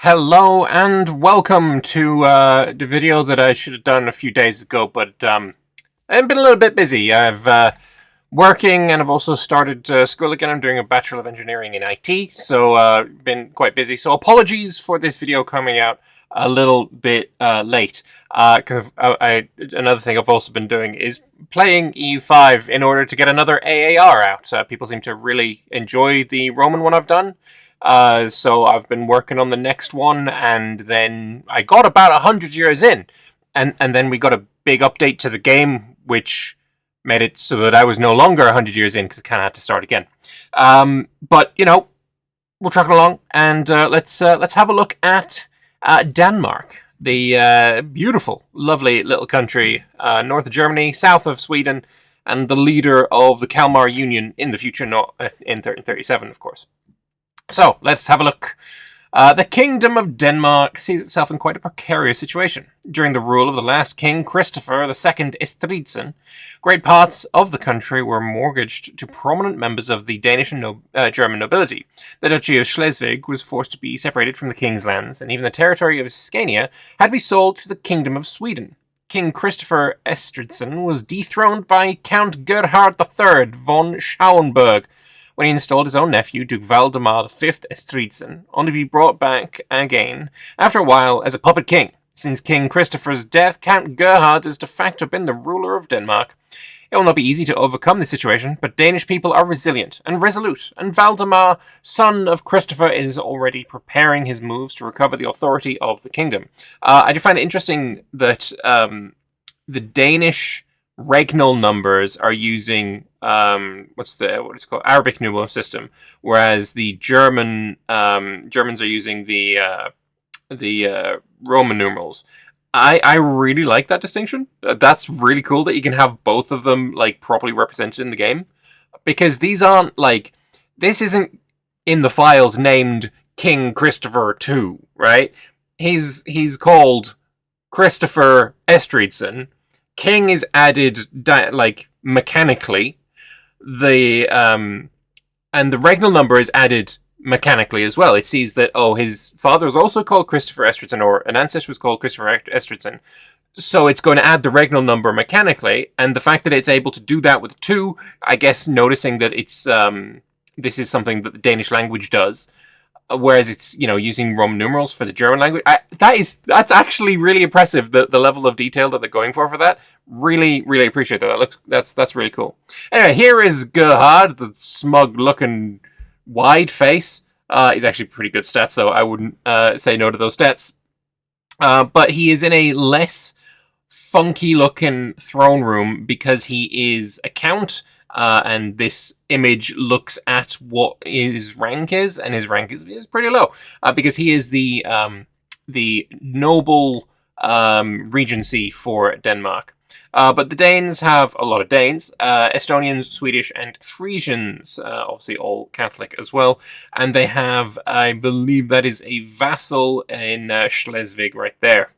Hello and welcome to the video that I should have done a few days ago, but I've been a little bit busy. I've working and I've also started school again. I'm doing a Bachelor of Engineering in IT, so been quite busy. So apologies for this video coming out a little bit late, because another thing I've also been doing is playing EU5 in order to get another AAR out. People seem to really enjoy the Roman one I've done. So I've been working on the next one, and then I got about 100 years in, and then we got a big update to the game, which made it so that I was no longer 100 years in, because I kind of had to start again. But, you know, we're trucking along, and let's have a look at Denmark, the beautiful, lovely little country north of Germany, south of Sweden, and the leader of the Kalmar Union in the future, not in 1337, of course. So, let's have a look. The Kingdom of Denmark sees itself in quite a precarious situation. During the rule of the last king, Christopher II Estridsson, great parts of the country were mortgaged to prominent members of the Danish and German nobility. The Duchy of Schleswig was forced to be separated from the king's lands, and even the territory of Scania had to be sold to the Kingdom of Sweden. King Christopher Estridsson was dethroned by Count Gerhard III von Schauenberg, when he installed his own nephew, Duke Valdemar V Estridsson, only to be brought back again, after a while, as a puppet king. Since King Christopher's death, Count Gerhard has de facto been the ruler of Denmark. It will not be easy to overcome this situation, but Danish people are resilient and resolute, and Valdemar, son of Christopher, is already preparing his moves to recover the authority of the kingdom. I do find it interesting that the Danish regnal numbers are using what it's called, Arabic numeral system, whereas the Germans are using the Roman numerals. I really like that distinction. That's really cool that you can have both of them like properly represented in the game, because these aren't like, this isn't in the files named King Christopher II, right? He's called Christopher Estridsson. King is added like mechanically. And the regnal number is added mechanically as well. It sees that, oh, his father was also called Christopher Estridsson, or an ancestor was called Christopher Estridsson. So it's going to add the regnal number mechanically, and the fact that it's able to do that with 2, I guess noticing that it's this is something that the Danish language does, whereas it's, you know, using Roman numerals for the German language. That's actually really impressive, the level of detail that they're going for that. Really, really appreciate that. That's really cool. Anyway, here is Gerhard, the smug-looking wide face. He's actually pretty good stats, though. I wouldn't say no to those stats. But he is in a less funky-looking throne room because he is a count. And this image looks at what his rank is, and his rank is pretty low, because he is the noble regency for Denmark. But the Danes have a lot of Danes, Estonians, Swedish, and Frisians, obviously all Catholic as well. And they have, I believe that is a vassal in Schleswig right there.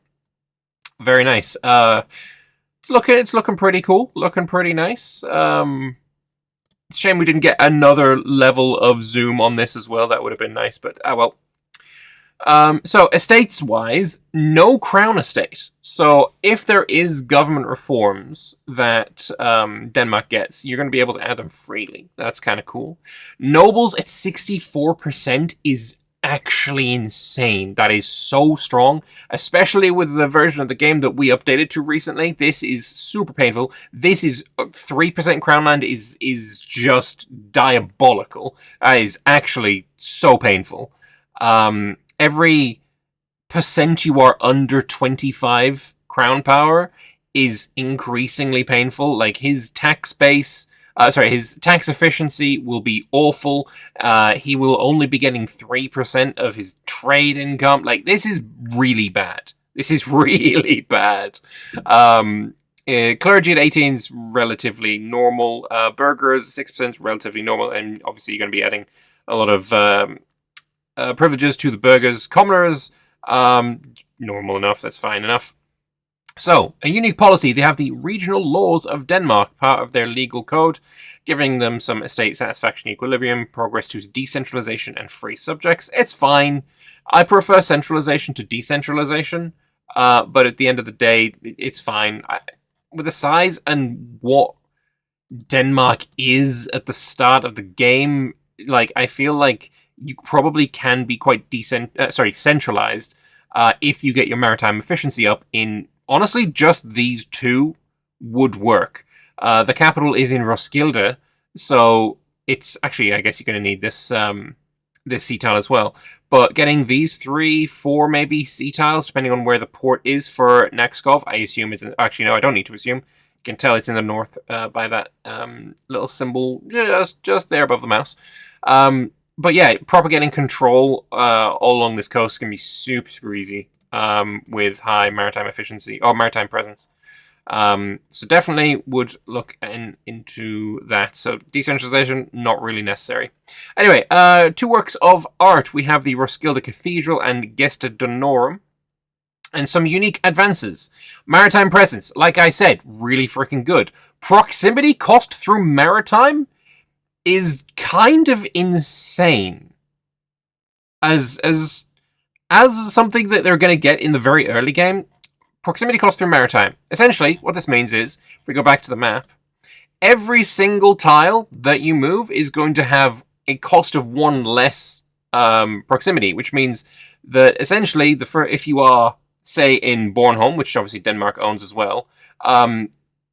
Very nice. It's looking pretty cool, looking pretty nice. It's a shame we didn't get another level of zoom on this as well. That would have been nice, but well. So estates-wise, no crown estate. So if there is government reforms that Denmark gets, you're going to be able to add them freely. That's kind of cool. Nobles at 64% is actually insane. That is so strong, especially with the version of the game that we updated to recently. This is super painful. This is 3% crown land is just diabolical. That is actually so painful. Every percent you are under 25 crown power is increasingly painful. Like his tax base, his tax efficiency will be awful. He will only be getting 3% of his trade income. Like, this is really bad. This is really bad. Clergy at 18 is relatively normal. Burghers, 6% is relatively normal. And obviously you're going to be adding a lot of privileges to the burghers. Commoners, normal enough. That's fine enough. So, a unique policy. They have the regional laws of Denmark, part of their legal code, giving them some estate satisfaction equilibrium, progress to decentralization, and free subjects. It's fine. I prefer centralization to decentralization, but at the end of the day, it's fine. With the size and what Denmark is at the start of the game, like, I feel like you probably can be quite centralized if you get your maritime efficiency up in, honestly, just these two would work. The capital is in Roskilde, so it's actually, I guess you're going to need this this sea tile as well. But getting these 3, 4 maybe sea tiles, depending on where the port is for Nakskov, I assume it's actually no, I don't need to assume. You can tell it's in the north by that little symbol just there above the mouse. But yeah, propagating control all along this coast can be super easy with high maritime efficiency or maritime presence. So definitely would look into that. So decentralization, not really necessary. Anyway, 2 works of art. We have the Roskilde Cathedral and Gesta Donorum. And some unique advances. Maritime presence, like I said, really freaking good. Proximity cost through maritime is kind of insane. As something that they're going to get in the very early game, proximity cost through maritime. Essentially, what this means is, if we go back to the map, every single tile that you move is going to have a cost of 1 less proximity, which means that essentially, if you are, say, in Bornholm, which obviously Denmark owns as well,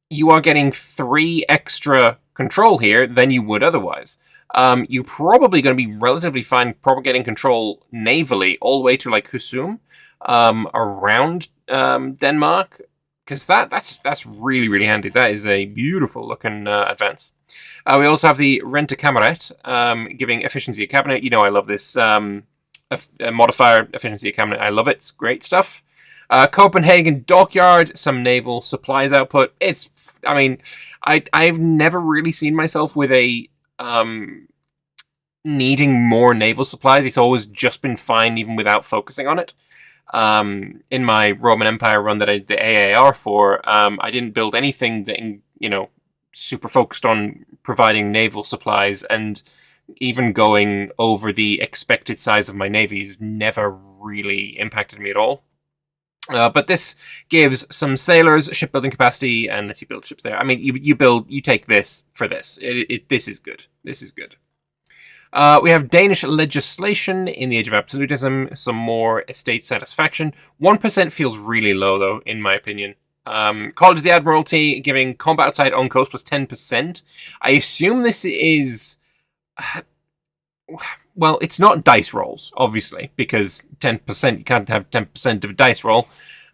you are getting 3 extra control here than you would otherwise. You're probably going to be relatively fine propagating control navally all the way to like Husum, around Denmark, because that's really really handy. That is a beautiful looking advance. We also have the Rentekammeret, giving efficiency of cabinet. You know, I love this modifier, efficiency of cabinet. I love it. It's great stuff. Copenhagen Dockyard, some naval supplies output. I mean, I've never really seen myself with a needing more naval supplies. It's always just been fine even without focusing on it. In my Roman Empire run that I did the AAR for, I didn't build anything that, you know, super focused on providing naval supplies, and even going over the expected size of my navy has never really impacted me at all. But this gives some sailors shipbuilding capacity and lets you build ships there. I mean, you take this for this. This is good. This is good. We have Danish legislation in the Age of Absolutism, some more estate satisfaction. 1% feels really low, though, in my opinion. College of the Admiralty giving combat outside own coast plus 10%. I assume this is... Well, it's not dice rolls, obviously, because 10%, you can't have 10% of a dice roll.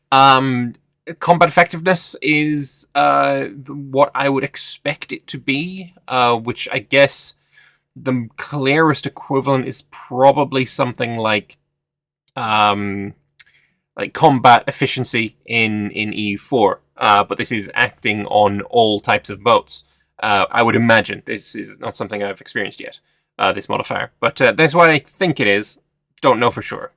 Combat effectiveness is what I would expect it to be, which I guess the clearest equivalent is probably something like combat efficiency in EU4, but this is acting on all types of boats. I would imagine. This is not something I've experienced yet. This modifier, but that's why I think it is. Don't know for sure.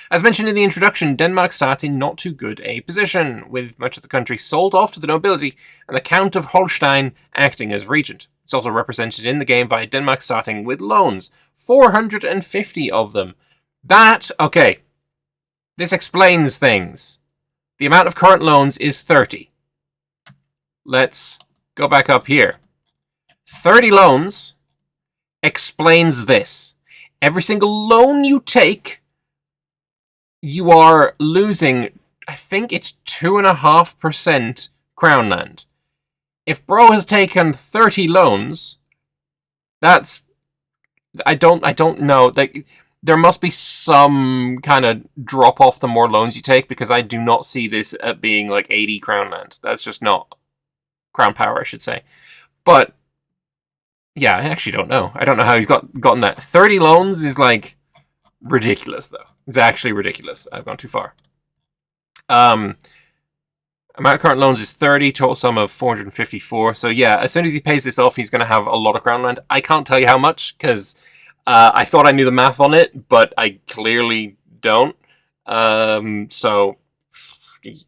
As mentioned in the introduction, Denmark starts in not too good a position, with much of the country sold off to the nobility and the Count of Holstein acting as regent. It's also represented in the game by Denmark starting with loans, 450 of them. Okay, this explains things. The amount of current loans is 30. Let's go back up here. 30 loans explains this. Every single loan you take, you are losing, I think it's 2.5% crown land. If bro has taken 30 loans, that's... I don't know. Like, there must be some kind of drop off the more loans you take, because I do not see this at being like 80 crown land. That's just not crown power, I should say. But yeah, I actually don't know. I don't know how he's gotten that. 30 loans is like ridiculous, though. It's actually ridiculous. I've gone too far. Amount of current loans is 30, total sum of 454. So yeah, as soon as he pays this off, he's going to have a lot of crown land. I can't tell you how much, because I thought I knew the math on it, but I clearly don't. So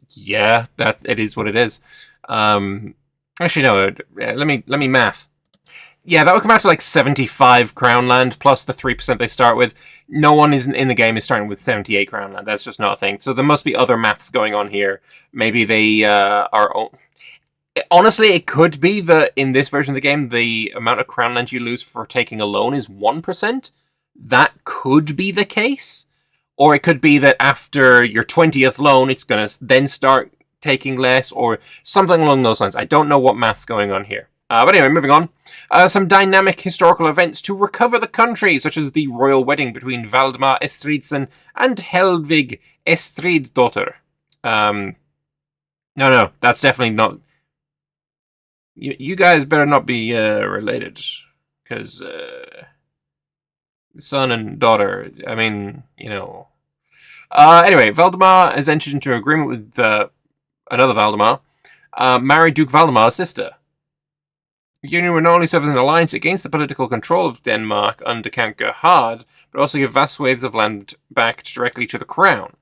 Yeah, that it is what it is. Actually, no. Let me math. Yeah, that would come out to like 75 crown land plus the 3% they start with. No one in the game is starting with 78 crown land. That's just not a thing. So there must be other maths going on here. Maybe they are. Honestly, it could be that in this version of the game, the amount of crown land you lose for taking a loan is 1%. That could be the case. Or it could be that after your 20th loan, it's going to then start taking less, or something along those lines. I don't know what math's going on here. But anyway, moving on. Some dynamic historical events to recover the country, such as the royal wedding between Valdemar Estridsson and Helvig Estridsdotter. No, that's definitely not... You guys better not be related, because son and daughter, I mean, you know... Anyway, Valdemar has entered into an agreement with another Valdemar, married Duke Valdemar's sister. The union would not only serve as an alliance against the political control of Denmark under Count Gerhard, but also give vast swathes of land back directly to the crown.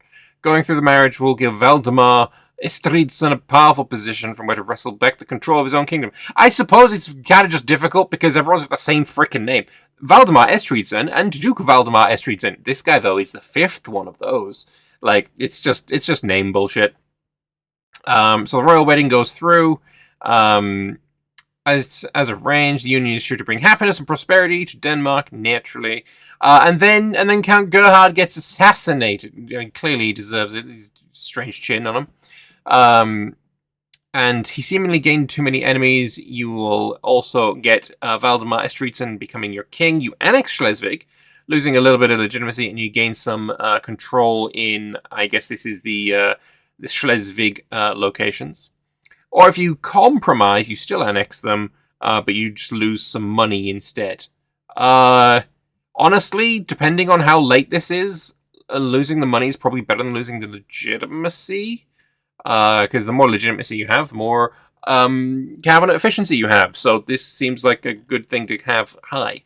Going through the marriage will give Valdemar Estridsson a powerful position from where to wrestle back the control of his own kingdom. I suppose it's kind of just difficult because everyone's got the same freaking name. Valdemar Estridsson and Duke Valdemar Estridsson. This guy, though, is the fifth one of those. Like, it's just name bullshit. So the royal wedding goes through. As arranged, the union is sure to bring happiness and prosperity to Denmark, naturally. And then Count Gerhard gets assassinated. I mean, clearly he deserves it. He's a strange chin on him. And he seemingly gained too many enemies. You will also get Valdemar Estridsson becoming your king. You annex Schleswig, losing a little bit of legitimacy, and you gain some control in, I guess this is the Schleswig locations. Or if you compromise, you still annex them, but you just lose some money instead. Honestly, depending on how late this is, losing the money is probably better than losing the legitimacy. Because the more legitimacy you have, the more cabinet efficiency you have. So this seems like a good thing to have high.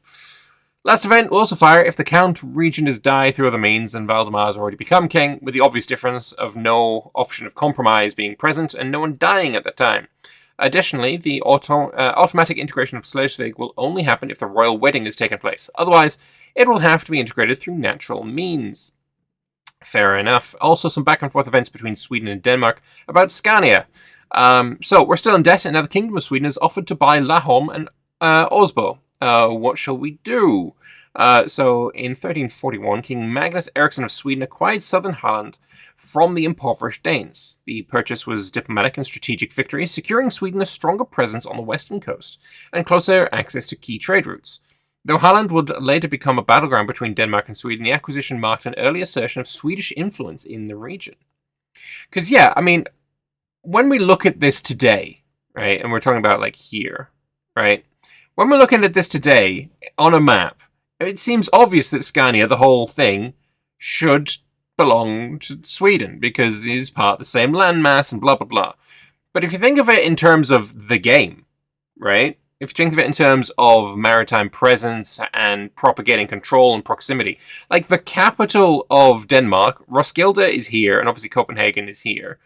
Last event will also fire if the Count region has died through other means and Valdemar has already become king, with the obvious difference of no option of compromise being present and no one dying at the time. Additionally, the automatic integration of Schleswig will only happen if the royal wedding has taken place. Otherwise, it will have to be integrated through natural means. Fair enough. Also, some back and forth events between Sweden and Denmark about Scania. So, we're still in debt, and now the Kingdom of Sweden has offered to buy Laholm and Osbo. What shall we do? So, in 1341, King Magnus Eriksson of Sweden acquired southern Holland from the impoverished Danes. The purchase was diplomatic and strategic victory, securing Sweden a stronger presence on the western coast and closer access to key trade routes. Though Holland would later become a battleground between Denmark and Sweden, the acquisition marked an early assertion of Swedish influence in the region. Because, yeah, I mean, when we look at this today, right, and we're talking about, like, here, right, when we're looking at this today on a map, it seems obvious that Scania, the whole thing, should belong to Sweden because it is part of the same landmass and blah, blah, blah. But if you think of it in terms of the game, right, if you think of it in terms of maritime presence and propagating control and proximity, like the capital of Denmark, Roskilde is here, and obviously Copenhagen is here.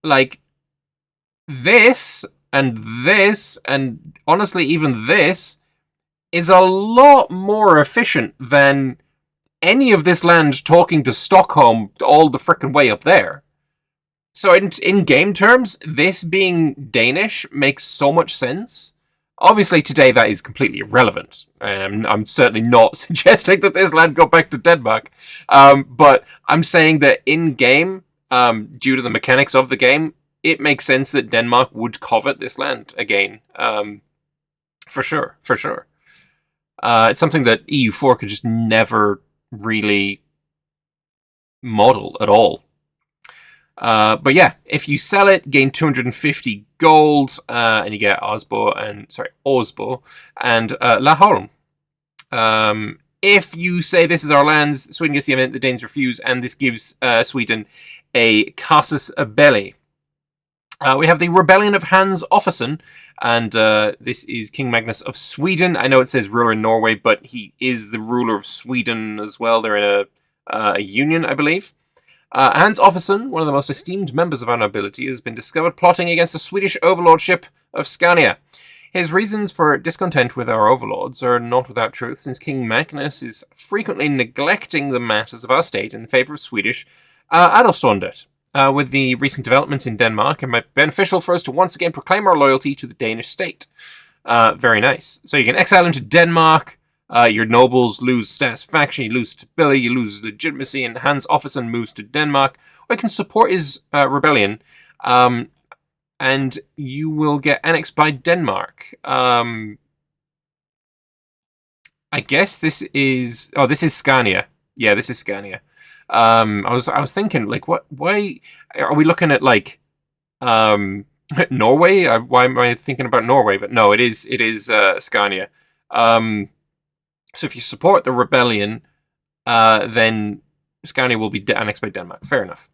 Like, this, and honestly even this, is a lot more efficient than any of this land talking to Stockholm all the frickin' way up there. So in game terms, this being Danish makes so much sense. Obviously, today that is completely irrelevant. I'm certainly not suggesting that this land go back to Denmark. But I'm saying that in-game, due to the mechanics of the game, it makes sense that Denmark would covet this land again. For sure. It's something that EU4 could just never really model at all. But yeah, if you sell it, gain 250 gold, and you get Osbo and Laholm. If you say this is our lands, Sweden gets the event, the Danes refuse, and this gives Sweden a casus belli. We have the Rebellion of Hans Offason, and this is King Magnus of Sweden. I know it says ruler in Norway, but he is the ruler of Sweden as well. They're in a union, I believe. Hans Officer, one of the most esteemed members of our nobility, has been discovered plotting against the Swedish overlordship of Scania. His reasons for discontent with our overlords are not without truth, since King Magnus is frequently neglecting the matters of our state in favour of Swedish Adelstondet. With the recent developments in Denmark, it might be beneficial for us to once again proclaim our loyalty to the Danish state. Very nice. So you can exile into Denmark. Your nobles lose satisfaction, you lose stability, you lose legitimacy, and Hans Officer moves to Denmark. Or you can support his rebellion, and you will get annexed by Denmark. I guess this is... Oh, this is Scania. Yeah, this is Scania. I was thinking, like, what? Why are we looking at, like, Norway? Why am I thinking about Norway? But no, it is Scania. So if you support the rebellion, then Scania will be annexed by Denmark. Fair enough.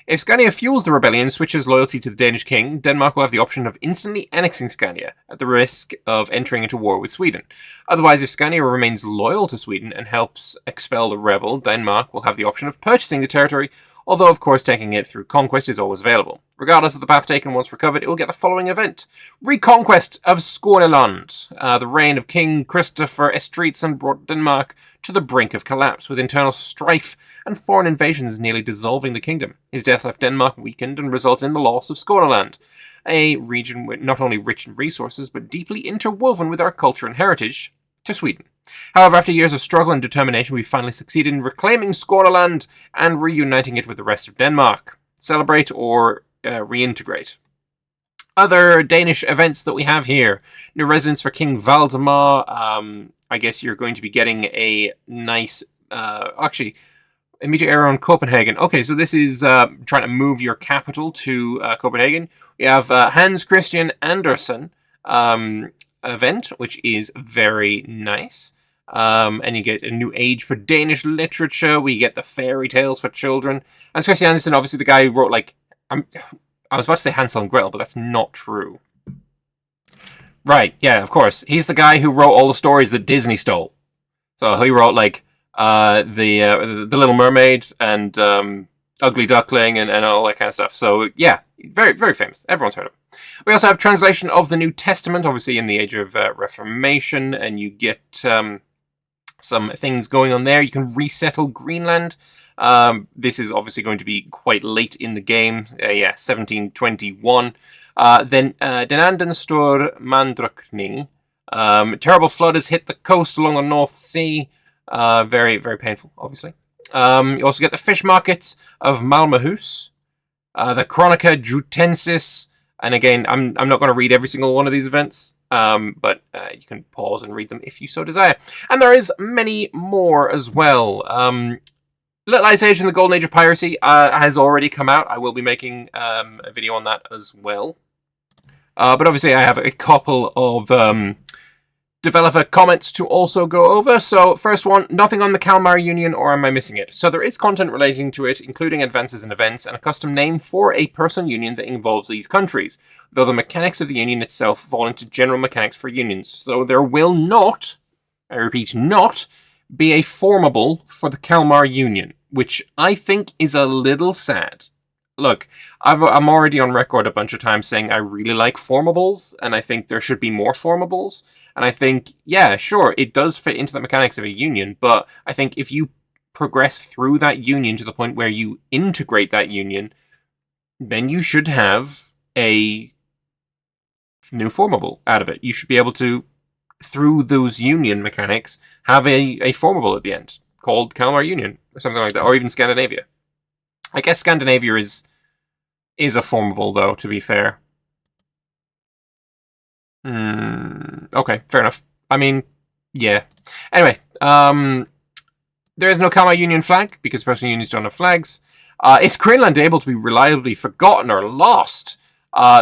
If Scania fuels the rebellion and switches loyalty to the Danish king, Denmark will have the option of instantly annexing Scania, at the risk of entering into war with Sweden. Otherwise, if Scania remains loyal to Sweden and helps expel the rebel, Denmark will have the option of purchasing the territory, although of course taking it through conquest is always available. Regardless of the path taken once recovered, it will get the following event. Reconquest of Skåneland. The reign of King Christopher Estridsson brought Denmark to the brink of collapse, with internal strife and foreign invasions nearly dissolving the kingdom. His death left Denmark weakened and resulted in the loss of Skåneland, a region not only rich in resources, but deeply interwoven with our culture and heritage, to Sweden. However, after years of struggle and determination, we finally succeeded in reclaiming Skåneland and reuniting it with the rest of Denmark. Celebrate or reintegrate. Other Danish events that we have here. New residence for King Valdemar. I guess you're going to be getting a nice... actually, immediate area on Copenhagen. Okay, so this is trying to move your capital to Copenhagen. We have Hans Christian Andersen event, which is very nice. And you get a new age for Danish literature. We get the fairy tales for children. And Christian Andersen, obviously the guy who wrote, like... I was about to say Hansel and Gretel, but that's not true. Right, yeah, of course. He's the guy who wrote all the stories that Disney stole. So he wrote, like, the Little Mermaid and Ugly Duckling and all that kind of stuff. So, yeah, very, very famous. Everyone's heard of him. We also have translation of the New Testament, obviously in the age of Reformation, and you get some things going on there. You can resettle Greenland. This is obviously going to be quite late in the game. 1721. Then Den anden stor mandrukning. Terrible flood has hit the coast along the North Sea. Very, very painful, obviously. You also get the fish markets of Malmöhus. The Chronica Jutensis. And again, I'm not going to read every single one of these events. But you can pause and read them if you so desire. And there is many more as well. Little Ice Age and the Golden Age of Piracy has already come out. I will be making a video on that as well. But obviously I have a couple of developer comments to also go over. So first one, nothing on the Kalmar Union, or am I missing it? So there is content relating to it, including advances in events and a custom name for a person union that involves these countries, though the mechanics of the union itself fall into general mechanics for unions. So there will not, I repeat, not be a formable for the Kalmar Union, which I think is a little sad. Look, I'm already on record a bunch of times saying I really like formables, and I think there should be more formables. And I think, yeah, sure, it does fit into the mechanics of a union, but I think if you progress through that union to the point where you integrate that union, then you should have a new formable out of it. You should be able to, through those union mechanics, have a formable at the end called Kalmar Union or something like that, or even Scandinavia. I guess Scandinavia is a formable, though, to be fair. Okay, fair enough. I mean, yeah. Anyway, there is no Kalmar Union flag, because personal unions don't have flags. Is Greenland able to be reliably forgotten or lost?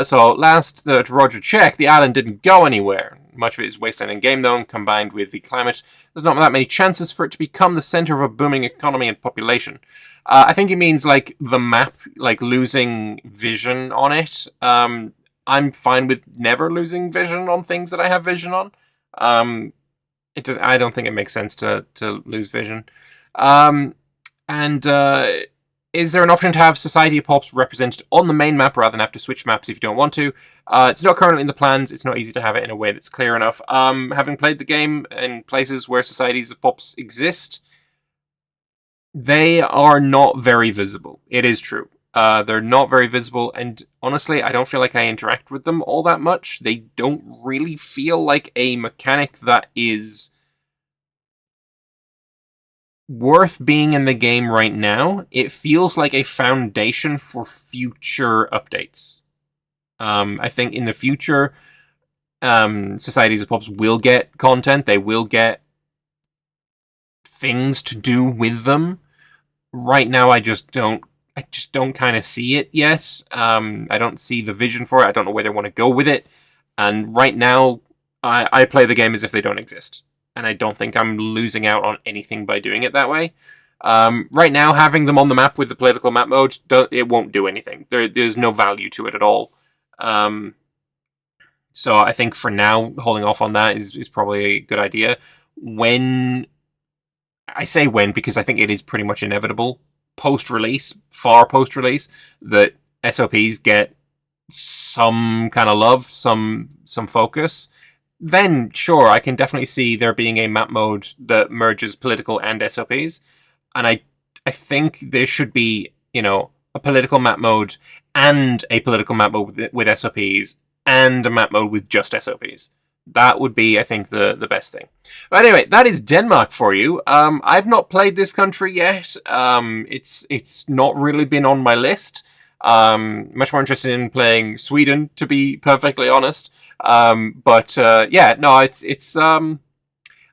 So last to Roger check, the island didn't go anywhere. Much of it is wasteland in game, though, and combined with the climate, there's not that many chances for it to become the center of a booming economy and population. I think it means, like, the map, like, losing vision on it. I'm fine with never losing vision on things that I have vision on. I don't think it makes sense to lose vision. And Is there an option to have Society of Pops represented on the main map rather than have to switch maps if you don't want to? It's not currently in the plans. It's not easy to have it in a way that's clear enough. Having played the game in places where Societies of Pops exist, they are not very visible. It is true. They're not very visible, and honestly, I don't feel like I interact with them all that much. They don't really feel like a mechanic that is worth being in the game right now. It feels like a foundation for future updates. I think in the future, Societies of Pops will get content. They will get things to do with them. Right now, I just don't kind of see it yet. I don't see the vision for it. I don't know where they want to go with it. And right now, I play the game as if they don't exist. And I don't think I'm losing out on anything by doing it that way. Right now, having them on the map with the political map mode, it won't do anything. There's no value to it at all. So I think for now, holding off on that is probably a good idea. I say when because I think it is pretty much inevitable post-release, far post-release, that SOPs get some kind of love, some focus. Then, sure, I can definitely see there being a map mode that merges political and SOPs. And I think there should be, a political map mode and a political map mode with SOPs and a map mode with just SOPs. That would be, I think, the best thing. But anyway, that is Denmark for you. I've not played this country yet. It's not really been on my list. Much more interested in playing Sweden, to be perfectly honest. It's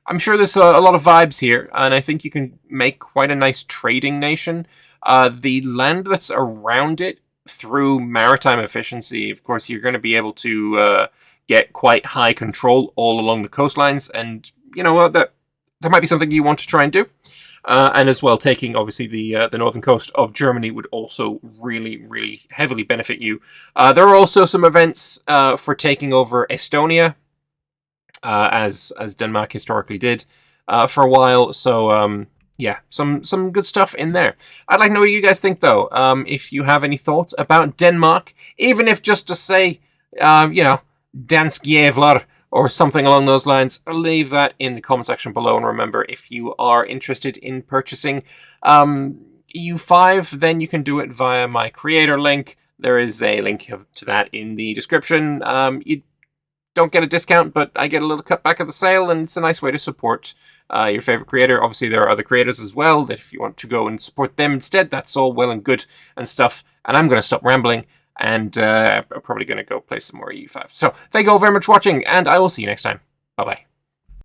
I'm sure there's a lot of vibes here, and I think you can make quite a nice trading nation. The land that's around it, through maritime efficiency, of course, you're going to be able to get quite high control all along the coastlines, and that might be something you want to try and do. And as well, taking obviously the northern coast of Germany would also really, really heavily benefit you. There are also some events for taking over Estonia, as Denmark historically did for a while. So some good stuff in there. I'd like to know what you guys think, though. If you have any thoughts about Denmark, even if just to say, Dansk Jævlar, or something along those lines, leave that in the comment section below. And remember, if you are interested in purchasing EU5, then you can do it via my creator link. There is a link to that in the description. You don't get a discount, but I get a little cutback of the sale, and it's a nice way to support your favorite creator. Obviously, there are other creators as well, that if you want to go and support them instead, that's all well and good and stuff. And I'm going to stop rambling, and I'm probably going to go play some more EU5. So thank you all very much for watching, and I will see you next time. Bye-bye.